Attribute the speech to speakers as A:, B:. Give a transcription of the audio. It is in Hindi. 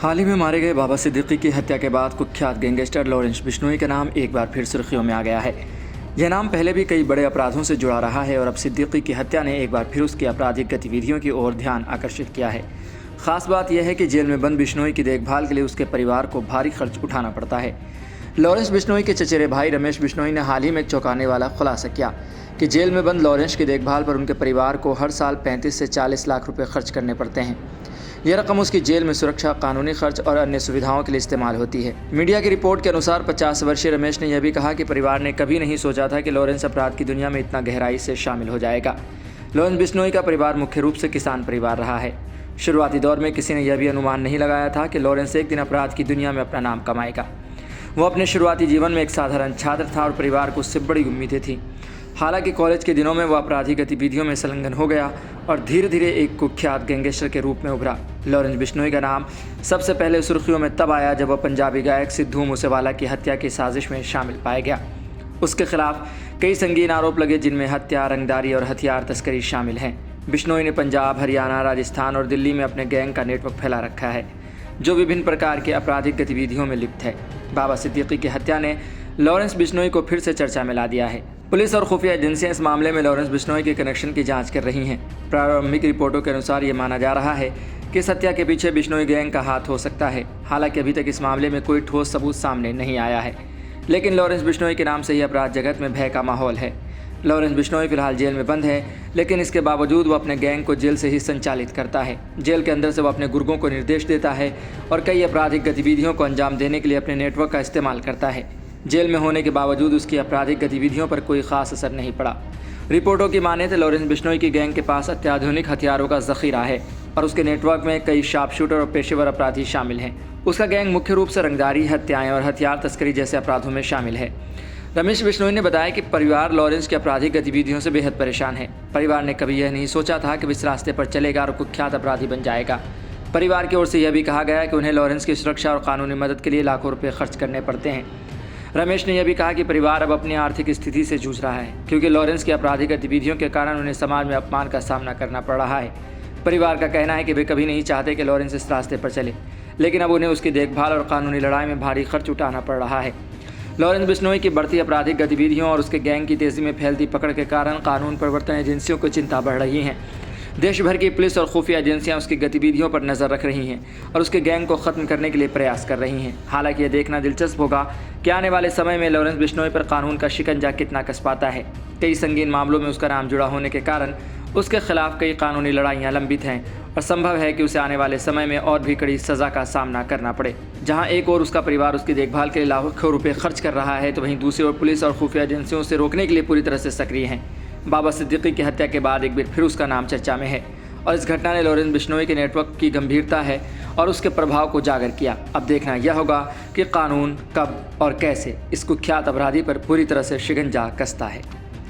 A: हाल ही में मारे गए बाबा सिद्दीकी की हत्या के बाद कुख्यात गैंगस्टर लॉरेंस बिश्नोई का नाम एक बार फिर सुर्खियों में आ गया है। यह नाम पहले भी कई बड़े अपराधों से जुड़ा रहा है और अब सिद्दीकी की हत्या ने एक बार फिर उसकी आपराधिक गतिविधियों की ओर ध्यान आकर्षित किया है। खास बात यह है कि जेल में बंद बिश्नोई की देखभाल के लिए उसके परिवार को भारी खर्च उठाना पड़ता है। लॉरेंस बिश्नोई के चचेरे भाई रमेश बिश्नोई ने हाल ही में चौंकाने वाला खुलासा किया कि जेल में बंद लॉरेंस की देखभाल पर उनके परिवार को हर साल 35 से 40 लाख रुपए खर्च करने पड़ते हैं। यह रकम उसकी जेल में सुरक्षा, कानूनी खर्च और अन्य सुविधाओं के लिए इस्तेमाल होती है। मीडिया की रिपोर्ट के अनुसार 50 वर्षीय रमेश ने यह भी कहा कि परिवार ने कभी नहीं सोचा था कि लॉरेंस अपराध की दुनिया में इतना गहराई से शामिल हो जाएगा। लॉरेंस बिश्नोई का परिवार मुख्य रूप से किसान परिवार रहा है। शुरुआती दौर में किसी ने यह भी अनुमान नहीं लगाया था कि लॉरेंस एक दिन अपराध की दुनिया में अपना नाम कमाएगा। वो अपने शुरुआती जीवन में एक साधारण छात्र था और परिवार को उससे बड़ी उम्मीदें थीं। हालांकि कॉलेज के दिनों में वह आपराधिक गतिविधियों में संलग्न हो गया और धीरे धीरे एक कुख्यात गैंगस्टर के रूप में उभरा। लॉरेंस बिश्नोई का नाम सबसे पहले सुर्खियों में तब आया जब वह पंजाबी गायक सिद्धू मूसेवाला की हत्या की साजिश में शामिल पाया गया। उसके खिलाफ कई संगीन आरोप लगे जिनमें हत्या, रंगदारी और हथियार तस्करी शामिल हैं। बिश्नोई ने पंजाब, हरियाणा, राजस्थान और दिल्ली में अपने गैंग का नेटवर्क फैला रखा है जो विभिन्न प्रकार के आपराधिक गतिविधियों में लिप्त है। बाबा सिद्दीकी की हत्या ने लॉरेंस बिश्नोई को फिर से चर्चा में ला दिया है। पुलिस और खुफिया एजेंसियां इस मामले में लॉरेंस बिश्नोई के कनेक्शन की जांच कर रही हैं। प्रारंभिक रिपोर्टों के अनुसार ये माना जा रहा है कि इस हत्या के पीछे बिश्नोई गैंग का हाथ हो सकता है। हालांकि अभी तक इस मामले में कोई ठोस सबूत सामने नहीं आया है, लेकिन लॉरेंस बिश्नोई के नाम से ही अपराध जगत में भय का माहौल है। लॉरेंस बिश्नोई फिलहाल जेल में बंद है, लेकिन इसके बावजूद वो अपने गैंग को जेल से ही संचालित करता है। जेल के अंदर से वो अपने गुर्गों को निर्देश देता है और कई आपराधिक गतिविधियों को अंजाम देने के लिए अपने नेटवर्क का इस्तेमाल करता है। जेल में होने के बावजूद उसकी आपराधिक गतिविधियों पर कोई खास असर नहीं पड़ा। रिपोर्टों की माने तो लॉरेंस बिश्नोई की गैंग के पास अत्याधुनिक हथियारों का ज़ख़ीरा है और उसके नेटवर्क में कई शार्प शूटर और पेशेवर अपराधी शामिल हैं। उसका गैंग मुख्य रूप से रंगदारी, हत्याएं और हथियार तस्करी जैसे अपराधों में शामिल है। रमेश बिश्नोई ने बताया कि परिवार लॉरेंस की आपराधिक गतिविधियों से बेहद परेशान है। परिवार ने कभी यह नहीं सोचा था कि वो इस रास्ते पर चलेगा और कुख्यात अपराधी बन जाएगा। परिवार की ओर से यह भी कहा गया कि उन्हें लॉरेंस की सुरक्षा और कानूनी मदद के लिए लाखों रुपये खर्च करने पड़ते हैं। रमेश ने यह भी कहा कि परिवार अब अपनी आर्थिक स्थिति से जूझ रहा है क्योंकि लॉरेंस की आपराधिक गतिविधियों के कारण उन्हें समाज में अपमान का सामना करना पड़ रहा है। परिवार का कहना है कि वे कभी नहीं चाहते कि लॉरेंस इस रास्ते पर चले, लेकिन अब उन्हें उसकी देखभाल और कानूनी लड़ाई में भारी खर्च उठाना पड़ रहा है। लॉरेंस बिश्नोई की बढ़ती आपराधिक गतिविधियों और उसके गैंग की तेज़ी में फैलती पकड़ के कारण कानून प्रवर्तन एजेंसियों को चिंता बढ़ रही है। देश भर की पुलिस और खुफिया एजेंसियां उसकी गतिविधियों पर नज़र रख रही हैं और उसके गैंग को ख़त्म करने के लिए प्रयास कर रही हैं। हालांकि यह देखना दिलचस्प होगा कि आने वाले समय में लॉरेंस बिश्नोई पर कानून का शिकंजा कितना कस पाता है। कई संगीन मामलों में उसका नाम जुड़ा होने के कारण उसके खिलाफ कई कानूनी लड़ाइयाँ लंबित हैं और संभव है कि उसे आने वाले समय में और भी कड़ी सज़ा का सामना करना पड़े। जहाँ एक ओर उसका परिवार उसकी देखभाल के लिए लाखों रुपये खर्च कर रहा है, तो वहीं दूसरी ओर पुलिस और खुफिया एजेंसियों से रोकने के लिए पूरी तरह से सक्रिय हैं। बाबा सिद्दीकी की हत्या के बाद एक बार फिर उसका नाम चर्चा में है और इस घटना ने लॉरेंस बिश्नोई के नेटवर्क की गंभीरता है और उसके प्रभाव को उजागर किया। अब देखना यह होगा कि कानून कब और कैसे इस कुख्यात अपराधी पर पूरी तरह से शिकंजा कसता है।